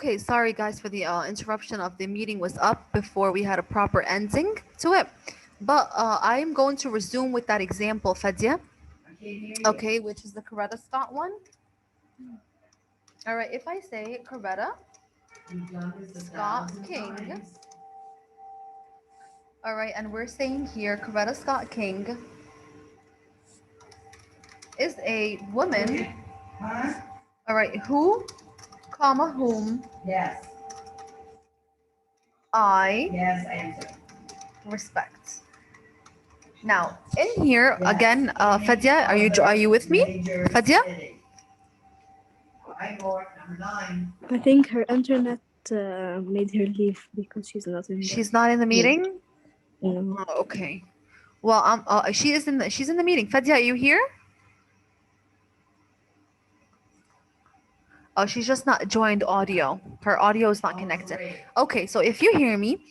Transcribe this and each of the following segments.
Okay, sorry guys for the interruption of the meeting was up before we had a proper ending to it. But I'm going to resume with that example, Fadia. Okay, which is the Coretta Scott one. All right, if I say Coretta Scott King, all right, and we're saying here Coretta Scott King is a woman, all right, who, comma, whom I respect. Now, in here again, Fadia, are you with me, Fadia? I think her internet made her leave because she's not in. She's not in the meeting. No. Oh, okay. Well, she's in the meeting. Fadia, are you here? Oh, she's just not joined audio. Her audio is not connected. Okay, so if you hear me,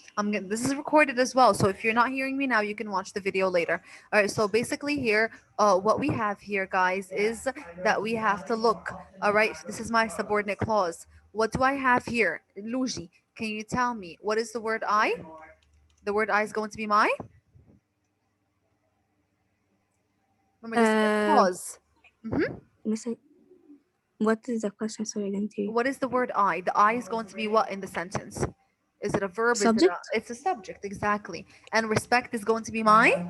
this is recorded as well. So if you're not hearing me now, you can watch the video later. All right. So basically here, what we have here, guys, is that we have to look. All right. This is my subordinate clause. What do I have here, Luji? Can you tell me what is the word I? The word I is going to be my. Remember, this is a clause. What is the question? Sorry, I didn't hear you. What is the word I? The I is going to be what in the sentence? Is it a verb? Subject? It's a subject, exactly. And respect is going to be my?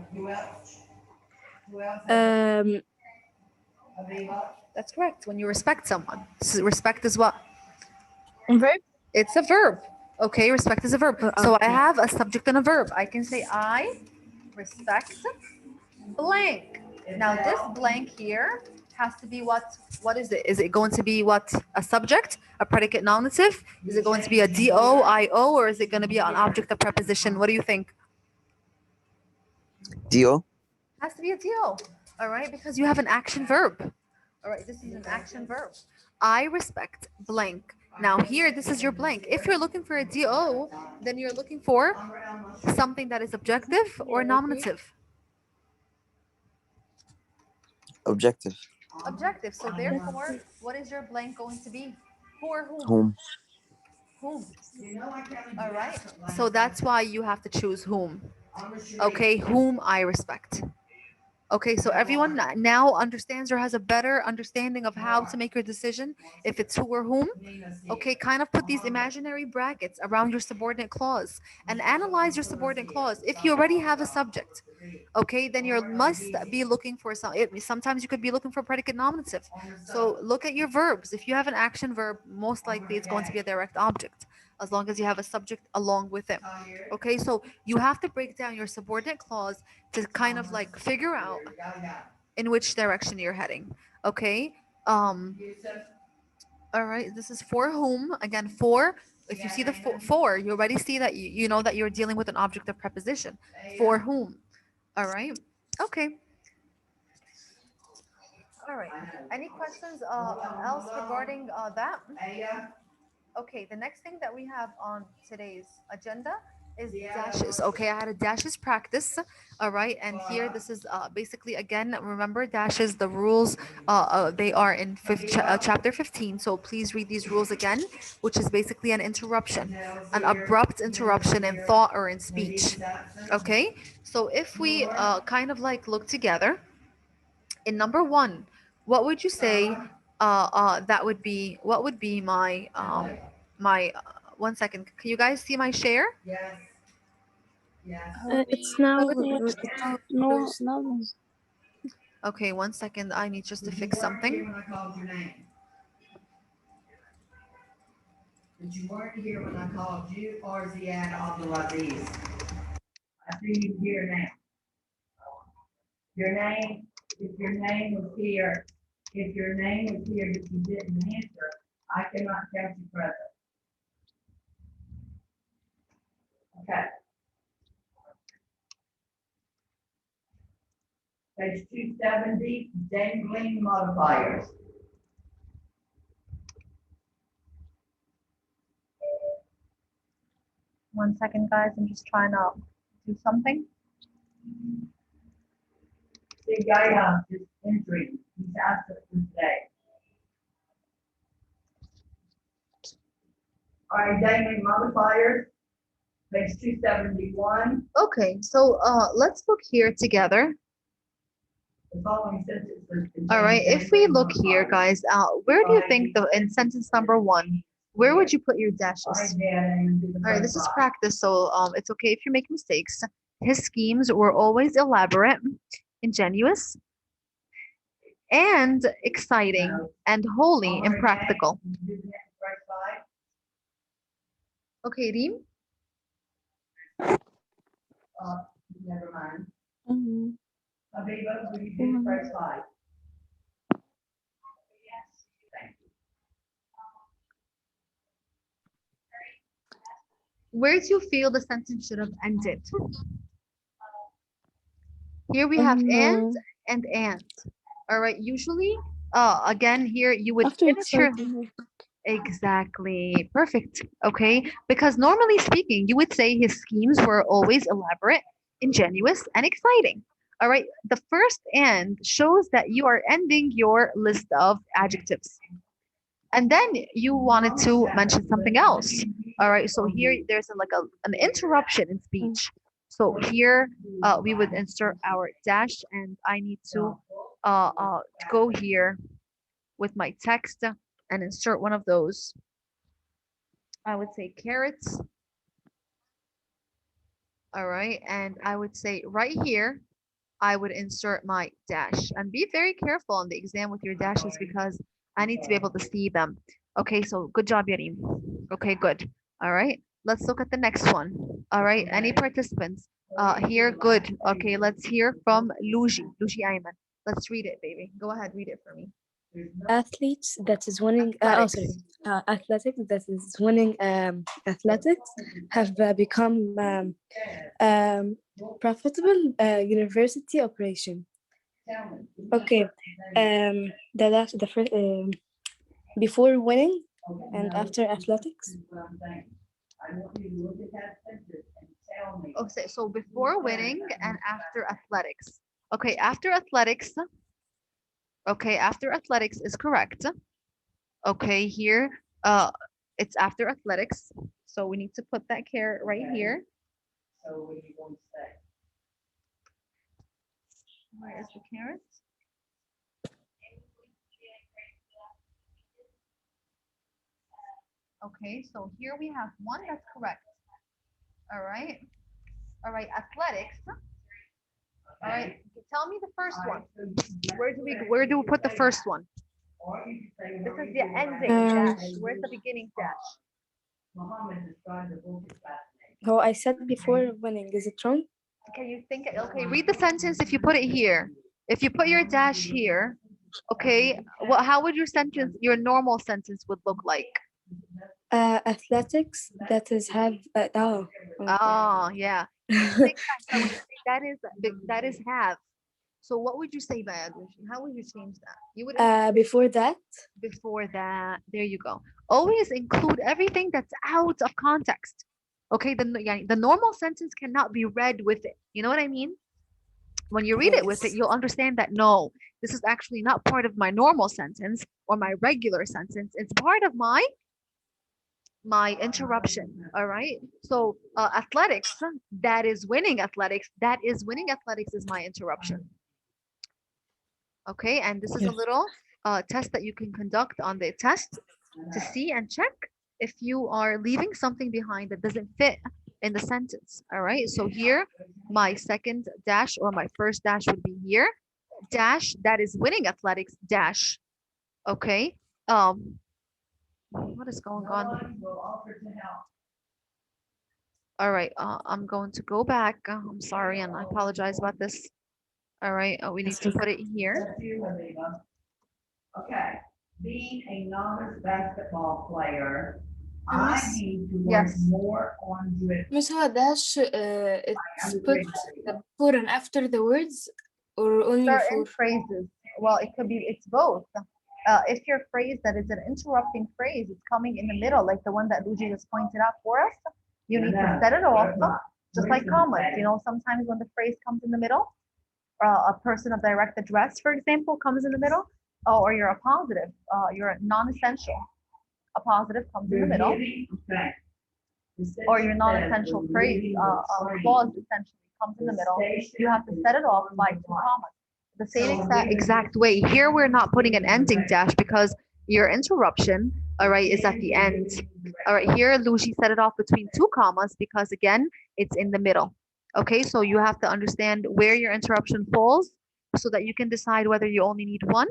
That's correct. When you respect someone. Respect is what? Verb? It's a verb. Okay, respect is a verb. So I have a subject and a verb. I can say I respect blank. Now this blank here has to be what? What is it? Is it going to be what? A subject, a predicate nominative? Is it going to be a do, io, or is it going to be an object of preposition? What do you think? Do. Has to be a do. All right, because you have an action verb. All right, this is an action verb. I respect blank. Now here, this is your blank. If you're looking for a do, then you're looking for something that is objective or nominative. Objective. Objective. So therefore, what is your blank going to be? Who or whom? Whom. Whom. All right. So that's why you have to choose whom. Okay, whom I respect. Okay, so everyone now understands or has a better understanding of how to make your decision if it's who or whom. Okay, kind of put these imaginary brackets around your subordinate clause and analyze your subordinate clause. If you already have a subject, okay, then you must be looking for sometimes you could be looking for predicate nominative. So look at your verbs. If you have an action verb, most likely it's going to be a direct object as long as you have a subject along with it. Okay, so you have to break down your subordinate clause to kind of like figure out in which direction you're heading. Okay. All right, this is for whom. Again, for, if you see the for, you already see that you know that you're dealing with an object of preposition. For whom. All right. Okay. All right. Any questions else regarding that? Okay, the next thing that we have on today's agenda is dashes. Okay, I had a dashes practice. All right, and here this is basically, again, remember dashes, the rules, they are in chapter 15. So please read these rules again, which is basically an interruption, an abrupt interruption in thought or in speech. Okay, so if we kind of like look together, in number one, what would you say? That would be, what would be my my 1 second. Can you guys see my share? It's now. No, no. Okay, 1 second. I need just to fix something. But you weren't here when I called you or Ziad Abdulaziz. I see you here now. Your name, if your name was here, but you didn't answer, I cannot count you present. Okay. Page 270, dangling modifiers. One second, guys. I'm just trying to do something. Big guy is entering. He's absent from today. All right, dynamic modifiers, page 271. Okay, so let's look here together. The following sentences contain All right, if we dynamic look here, modifiers. guys, where do you think in sentence number 1, where would you put your All dashes? right, Dad, and do the All right, this first is box. practice, so it's okay if you make mistakes. His schemes were always elaborate, ingenious, and exciting, and wholly All right, Dad, impractical. you do the next first slide. Okay, Reem? Never mind. Mhm. Abiba, will you do the first slide? Yes, thank you. Where do you feel the sentence should have ended? Here we have and. All right, usually, again, here you would After finish your. exciting. Exactly. Perfect. Okay. Because normally speaking, you would say his schemes were always elaborate, ingenuous, and exciting. All right. The first and shows that you are ending your list of adjectives. And then you wanted to mention something else. All right. So here there's an interruption in speech. So here we would insert our dash, and I need to go here with my text and insert one of those. I would say carrots. All right. And I would say right here, I would insert my dash. And be very careful on the exam with your dashes because I need to be able to see them. Okay, so good job, Yarim. Okay, good. All right. Let's look at the next one. All right. Any participants? Here, good. Okay, let's hear from Luji Ayman. Let's read it, baby. Go ahead, read it for me. Athletes that is winning. Athletics. Athletics that is winning. Athletics have become profitable university operation. Okay. The first before winning and after athletics. I want you to look at that sentence and tell me. Okay, so before winning and after athletics. Okay, after athletics. Okay, after athletics is correct. Okay, here it's after athletics. So we need to put that carrot right here. So what do you want to say? Where is the carrot? Okay, so here we have one that's correct. All right. All right, athletics. All right, tell me the first one. Where do we put the first one? Or you can say. This is the ending dash. Where's the beginning dash? Muhammad described the book as fascinating. Oh, I said before winning. Is it wrong? Can you think? Okay, read the sentence if you put it here. If you put your dash here, okay, well, how would your sentence, your normal sentence would look like? Athletics that is have. Oh, yeah. Think that when you say that is have. So what would you say, Bayadwish? How would you change that? You would Before that. before that. There you go. Always include everything that's out of context. Okay, the normal sentence cannot be read with it. You know what I mean? When you read it with it, Yes. you'll understand that no, this is actually not part of my normal sentence or my regular sentence. It's part of my interruption. All right. So athletics, that is winning athletics. That is winning athletics is my interruption. Okay, and this is a Yes. little test that you can conduct on the test to see and check if you are leaving something behind that doesn't fit in the sentence. All right, so here my second dash or my first dash would be here. Dash, that is winning athletics, dash. Okay. What is going on? Will offer to help. All right, I'm going to go back. I'm sorry, and I apologize about this. All right, we need to put it here. That's you, Habiba. Okay, being a novice basketball player, I Miss- need to work Yes. more on dribble. Miss هو dash it's put before and after the words or only Certain before? phrases. Well, it could be, it's both. If your phrase that is an interrupting phrase is coming in the middle, like the one that Luigi just pointed out for us, you need to set it off, just like commas. You know, sometimes when the phrase comes in the middle, a person of direct address, for example, comes in the middle, or you're a positive, you're a non-essential. a positive comes in the middle, or your non-essential phrase, clause essentially comes in the middle. You have to set it off by 2 commas. The same exact way. Here we're not putting an ending dash because your interruption, all right, is at the end. All right, here Lucy set it off between 2 commas because again, it's in the middle. Okay, so you have to understand where your interruption falls so that you can decide whether you only need 1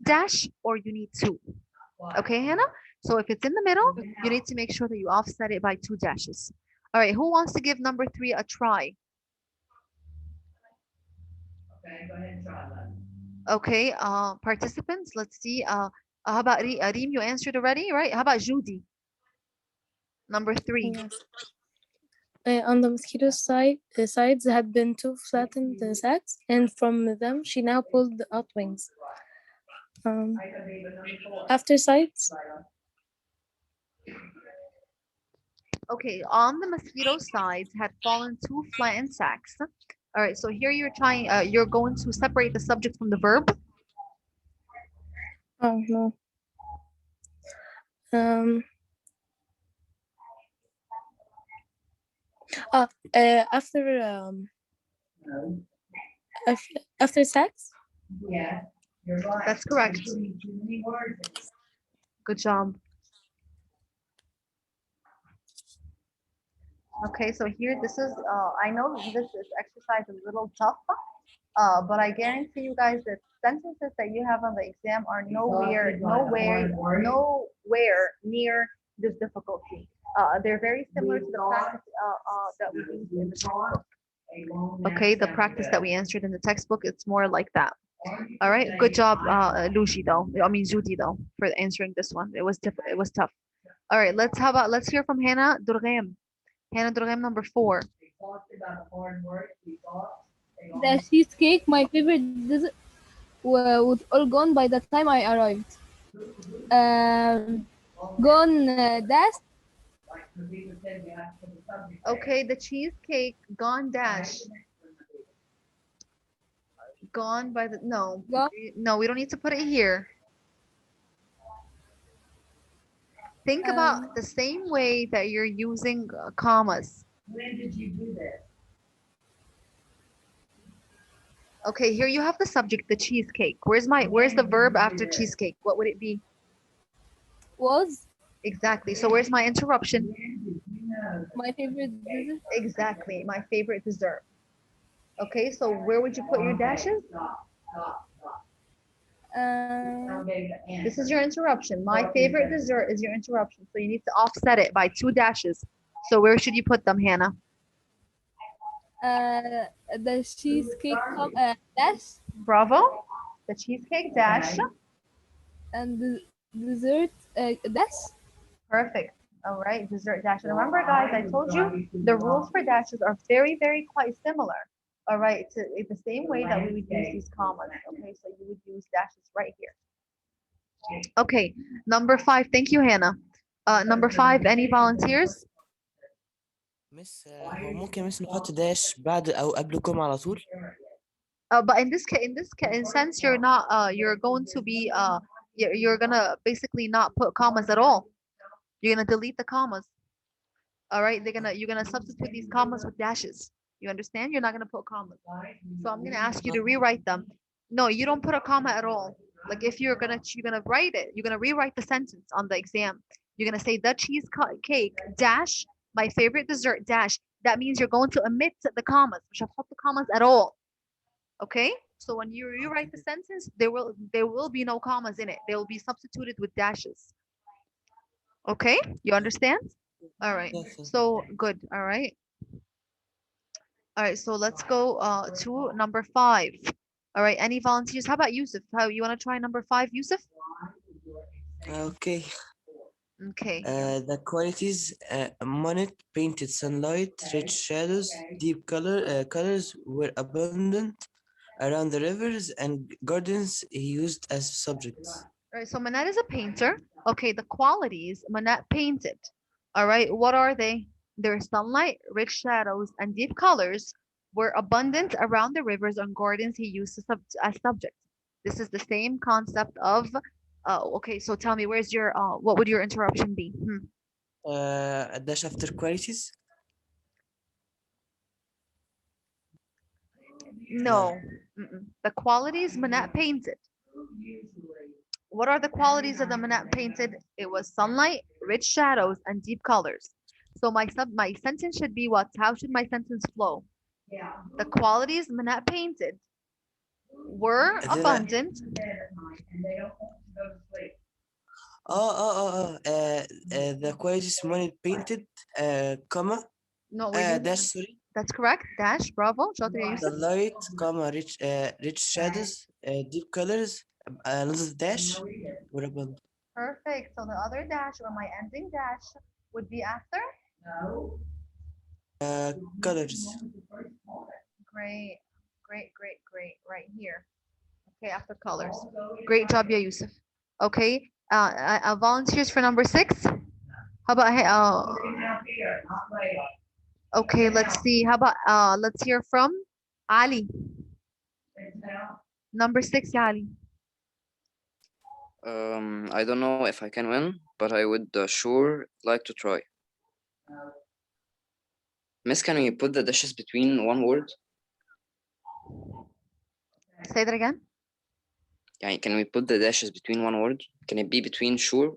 dash or you need 2. Okay, Hannah? So if it's in the middle, you need to make sure that you offset it by 2 dashes. All right, who wants to give number 3 a try? Okay, go ahead and try that. Okay, participants, let's see. How about Reem? You answered already, right? How about Judy? Number 3. Yes. On the mosquito sides had been 2 flattened sacs, and from them she now pulled out wings. After sides, Okay, on the mosquito sides had fallen 2 flattened sacks. All right, so here you're trying, you're going to separate the subject from the verb. oh no. After after sacs. Yeah, you're right. That's correct. You're putting too many words in. Good job. Okay, so here this is, I know this is exercise a little tough, but I guarantee you guys that sentences that you have on the exam are nowhere near this difficulty. They're very similar to the practice that we used in the textbook. Okay, the practice that we answered in the textbook, it's more like that. All right, good job, Lucy though. I mean Judy though, for answering this one. It was tough. All right, let's hear from Hannah Durgem. Hannah Durgem, number 4. The cheesecake, my favorite dessert, was all gone by the time I arrived. Gone dash. Okay, the cheesecake gone dash. Gone by the no. Gone. No, we don't need to put it here. Think about the same way that you're using commas. When did you do this? Okay, here you have the subject, the cheesecake. Where's the verb after cheesecake? What would it be? Was Exactly. So where's my interruption? my favorite dessert. Exactly, my favorite dessert. Okay, so where would you put your dashes? This is your interruption. My favorite dessert is your interruption. So you need to offset it by 2 dashes. So where should you put them, Hannah? The cheesecake dash Bravo. The cheesecake dash. and the dessert dash. Perfect. All right, dessert dash. And remember, guys, I told you the rules for dashes are very, very quite similar. All right, it's the same way that we would use these commas. Okay, so you would use dashes right here. Okay, number 5. Thank you, Hannah. Number 5, any volunteers? مس هو ممكن مس نحط داش بعد او قبلكم على طول. But in this sense, you're not. You're going to be. You're gonna basically not put commas at all. You're gonna delete the commas. All right, you're gonna substitute these commas with dashes. You understand? You're not gonna put commas. So I'm gonna ask you to rewrite them. No, you don't put a comma at all. Like if you're gonna write it, you're gonna rewrite the sentence on the exam. You're gonna say the cheesecake dash my favorite dessert dash. That means you're going to omit the commas. مش هتحط the commas at all. Okay? So when you rewrite the sentence, there will be no commas in it. They will be substituted with dashes. Okay? You understand? All right. Yes. So good. All right. All right. So let's go to number 5. All right. Any volunteers? How about Yusuf? How you want to try number 5, Yusuf? Okay. Okay. The qualities monet, painted sunlight, rich shadows, deep colors were abundant around the rivers and gardens he used as subjects. All right. So Manette is a painter. Okay. The qualities Manette painted. All right. What are they? Their sunlight, rich shadows, and deep colors were abundant around the rivers and gardens he used as subject. This is the same concept of Oh, okay. So tell me, where's your what would your interruption be? A dash after qualities. No. The qualities Manat painted. What are the qualities of the Manat painted? It was sunlight, rich shadows, and deep colors. So my sentence should be what? How should my sentence flow? The qualities Manat painted were The- abundant. And they don't want to go to sleep. The qualities money painted, comma, No, we're dash, using, sorry. that's correct. Dash, bravo. شاطر يا The يوسف. light, comma, rich shadows, deep colors, another dash, what about Perfect. So the other dash or my ending dash would be after. No. colors? Great, great. Right here. Okay, after colors. Great job, ya Yusuf. Okay. Volunteers for number 6. How about Sitting out here, not later. okay, let's see. How about let's hear from Ali. Sit down. Number 6, ya Ali. I don't know if I can win, but I would sure like to try. Miss, can we put the dishes between one word? Say that again. Yeah, can we put the dashes between one word? Can it be between sure?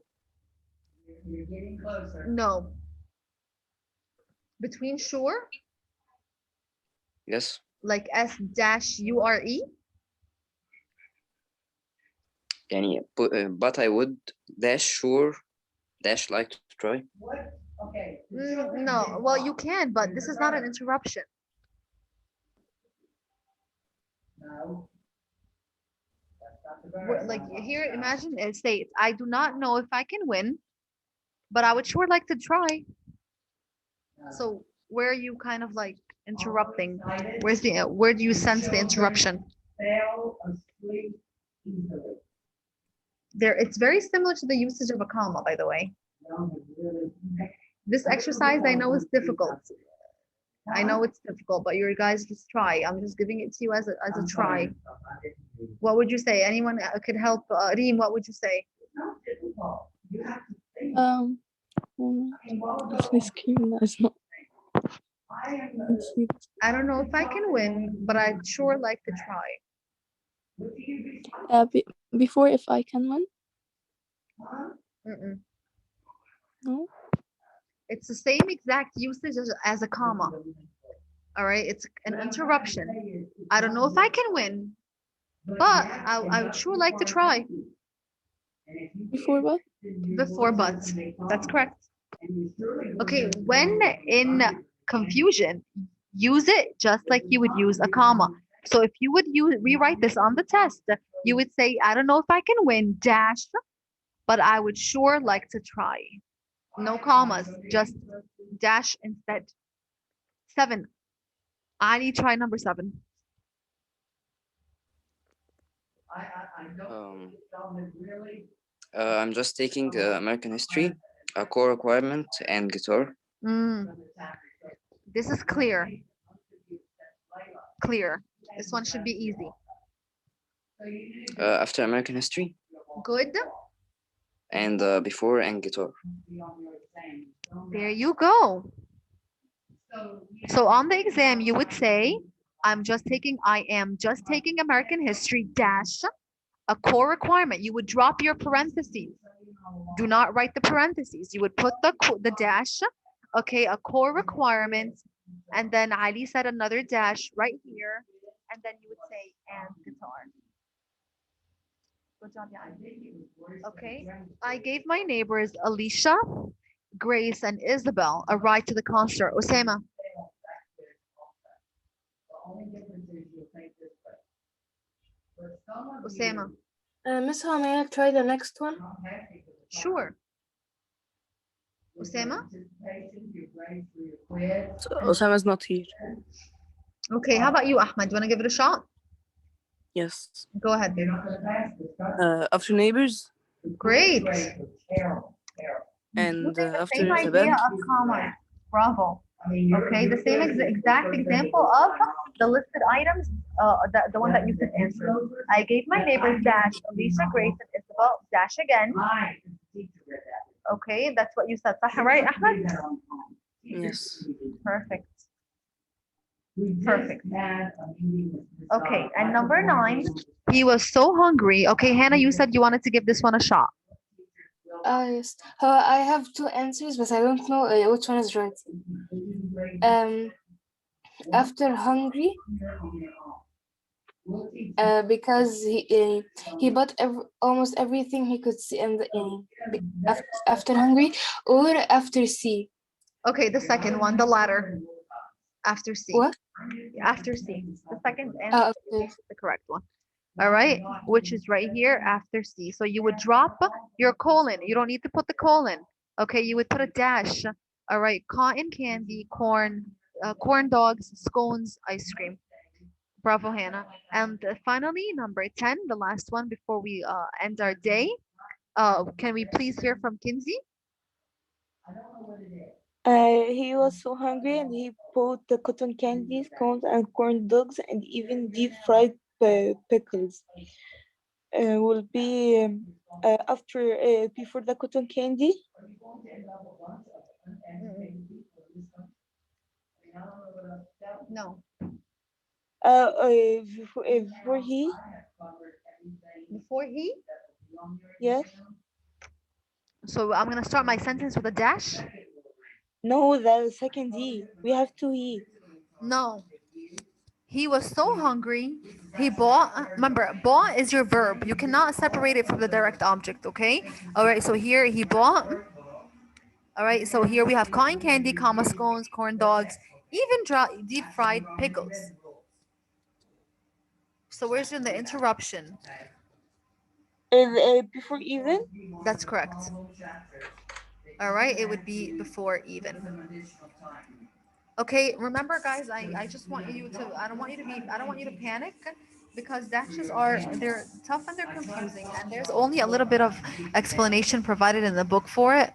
You're getting closer. No. Between sure, Yes. like S-URE. But I would dash sure dash like to try. What? Okay. No, well, you can, but this is not an interruption. No. That's not the verb. Like here, imagine it states, I do not know if I can win, but I would sure like to try. So where are you kind of like interrupting? Where do you sense the interruption? Fell asleep easily. It's very similar to the usage of a comma, by the way. No, it's really- This exercise I know is difficult. I know it's difficult, but you guys just try. I'm just giving it to you as a I'm try. sorry. I didn't read it. What would you say? Anyone could help? Reem, what would you say? It's not difficult. You have to think. Um, I mean, what was auf my screen as well. I am Let's see. I don't know if I can win, but I'd sure like to try. what do you respond? Before if I can win. Huh? Mm-mm. No. It's the same exact usage as a comma. All right, it's an interruption. I don't know if I can win, but I would sure like to try. Before what? Before but. That's correct. Okay, when in confusion, use it just like you would use a comma. So if you would rewrite this on the test, you would say, I don't know if I can win dash, but I would sure like to try. No commas, just dash instead. 7. Ali, try number 7. I don't. Um, Someone really. I'm just taking American history, a core requirement, and guitar. This is clear. Clear. This one should be easy. After American history, Good. and before and guitar. There you go. So on the exam, you would say, I am just taking American history dash a core requirement. You would drop your parentheses. Do not write the parentheses. You would put the dash, okay, a core requirement, and then Ali said another dash right here, and then you would say, and guitar. Good job, yeah. Okay, I gave my neighbors Alicia, Grace, and Isabel a ride to the concert. Osama. Osama. Miss, how may I try the next one? Sure. Osama? So Osama's not here. Okay, how about you, Ahmed? Do you want to give it a shot? Yes. Go ahead, baby. After neighbors Great. and after Same the idea band. of commas. Bravo. Okay, the same exact example of the listed items, the one that you could answer. I gave my neighbors dash, Alicia, Grace, and Isabel dash again. Okay, that's what you said, صح, right, Ahmed? Yes. Perfect. Perfect. Okay, and number 9, he was so hungry. Okay, Hannah, you said you wanted to give this one a shot. Yes. I have two answers, but I don't know which one is right. After hungry, because he bought almost everything he could see in the after hungry, or after C. Okay, the second one, the latter, after C. What? After C. The second answer Okay. is the correct one. All right, which is right here after C. So you would drop your colon. You don't need to put the colon. Okay, you would put a dash. All right, cotton candy, corn dogs, scones, ice cream. Bravo, Hannah. And finally, number 10, the last one before we end our day. Can we please hear from Kinsey? He was so hungry and he bought the cotton candies, cones, and corn dogs, and even deep fried pickles. Will be after before the cotton candy. No. Before he, Before he? yes. So I'm gonna start my sentence with a dash. No, the second he. We have two he. No. He was so hungry. He bought. Remember, bought is your verb. You cannot separate it from the direct object. Okay. All right. So here he bought. All right. So here we have cotton candy, comma scones, corn dogs, even deep fried pickles. So where's in the interruption? Before even. That's correct. All right. It would be before even. Okay, remember guys, I just want you to, I don't want you to panic, because dashes they're tough and they're confusing, and there's only a little bit of explanation provided in the book for it.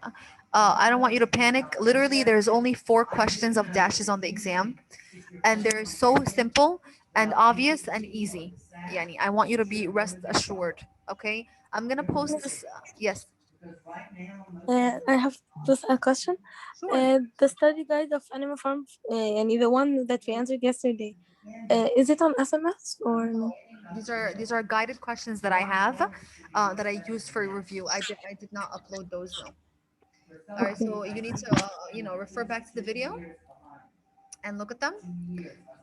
I don't want you to panic. Literally, there's only 4 questions of dashes on the exam, and they're so simple and obvious and easy. Yani, I want you to be rest assured. Okay, I'm gonna post this. Yes. I have just a question. Sure. The study guide of Animal Farm, and the one that we answered yesterday, is it on SMS or no? These are guided questions that I have, that I used for review. I did not upload those though. All right, Okay. so you need to refer back to the video and look at them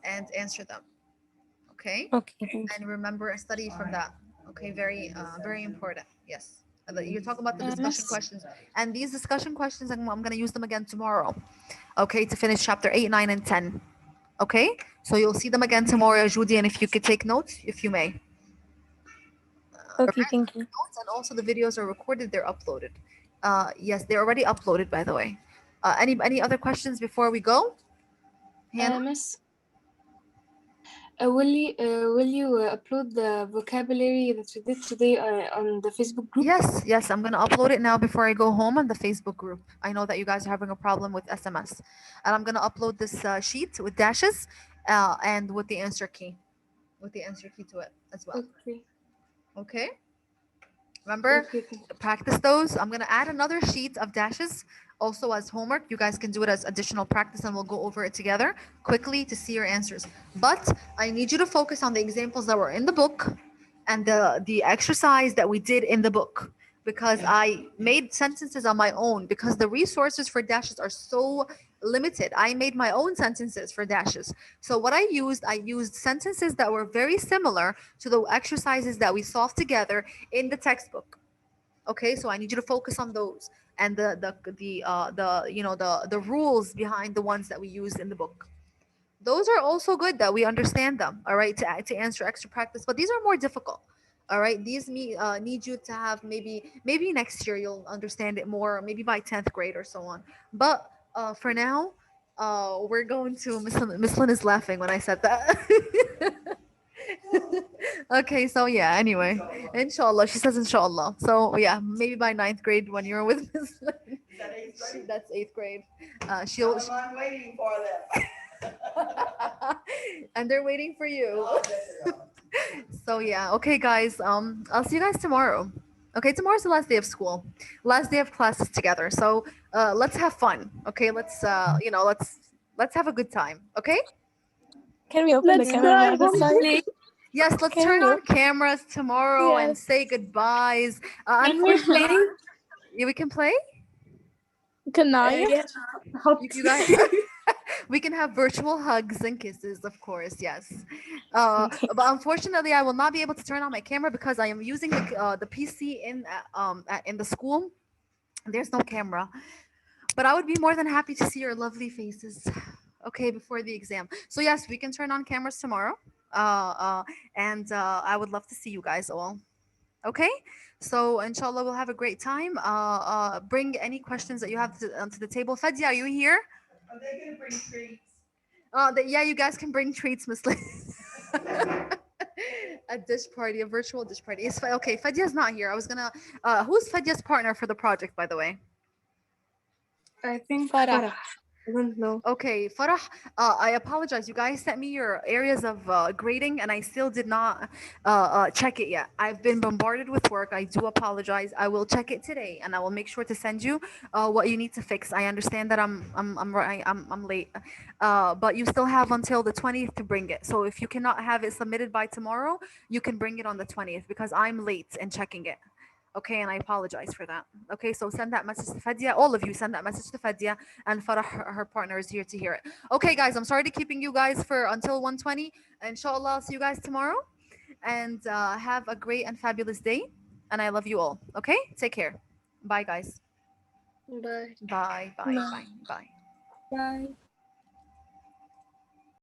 and answer them. Okay, Okay, thank you. and remember a study from that. Okay, very important. Yes. You're talking about the discussion Miss, questions, and these discussion questions, I'm going to use them again tomorrow. Okay, to finish chapter 8, 9, and 10. Okay, so you'll see them again tomorrow, Judy, and if you could take notes, if you may. okay, thank you. Notes, and also the videos are recorded, they're uploaded. Yes, they're already uploaded, by the way. Any other questions before we go? Hannah? Miss, will you upload the vocabulary that we did today on the Facebook group? Yes, I'm gonna upload it now before I go home on the Facebook group. I know that you guys are having a problem with SMS, and I'm gonna upload this sheet with dashes, and with the answer key, to it as well. Okay. Okay. Remember, Okay. Thank you. practice those. I'm gonna add another sheet of dashes also as homework. You guys can do it as additional practice, and we'll go over it together quickly to see your answers. But I need you to focus on the examples that were in the book and the exercise that we did in the book, because I made sentences on my own, because the resources for dashes are so limited. I made my own sentences for dashes. So what I used sentences that were very similar to the exercises that we solved together in the textbook. Okay, so I need you to focus on those, and the rules behind the ones that we used in the book. Those are also good that we understand them. All right, to answer extra practice, but these are more difficult. All right, these need you to have maybe next year you'll understand it more, maybe by 10th grade or so on. But for now, we're going to Miss Lynn is laughing when I said that. Okay, so yeah, anyway, inshallah, she says inshallah. So yeah, maybe by 9th grade when you're with Miss Lynn. That's 8th grade. She'll I'm waiting for them. and they're waiting for you. So yeah, okay, guys. I'll see you guys tomorrow. Okay, tomorrow's the last day of school, last day of classes together. So let's have fun. Okay, let's have a good time. Okay. Can we open the Let's camera try now this time? play. Yes, let's Can turn we on cameras tomorrow and Yes. say goodbyes. Can we Unfortunately, play? yeah, we can play. Kanaya? Yes. You guys, we can have virtual hugs and kisses, of course. Yes, Okay. but unfortunately, I will not be able to turn on my camera because I am using the PC in the school. There's no camera, but I would be more than happy to see your lovely faces. Okay, before the exam. So yes, we can turn on cameras tomorrow. And I would love to see you guys all. Okay, so inshallah we'll have a great time. Bring any questions that you have to the table. Fadia, are you here? Are they gonna bring treats? Yeah, you guys can bring treats, Miss Lynn. A dish party, a virtual dish party. Okay, Fadia's not here. I was gonna. Who's Fadia's partner for the project, by the way? I think Farah. I don't know. Okay, Farah, I apologize. You guys sent me your areas of grading, and I still did not check it yet. I've been bombarded with work. I do apologize. I will check it today, and I will make sure to send you what you need to fix. I understand that I'm late, but you still have until the 20th to bring it. So if you cannot have it submitted by tomorrow, you can bring it on the 20th because I'm late in checking it. Okay, and I apologize for that. Okay, so send that message to Fadia. All of you send that message to Fadia, and Farah, her partner, is here to hear it. Okay, guys, I'm sorry to keeping you guys for until 1:20. Inshallah, I'll see you guys tomorrow, and have a great and fabulous day. And I love you all. Okay, take care. Bye, guys. Bye. Bye, bye, Bye. bye, bye. Bye.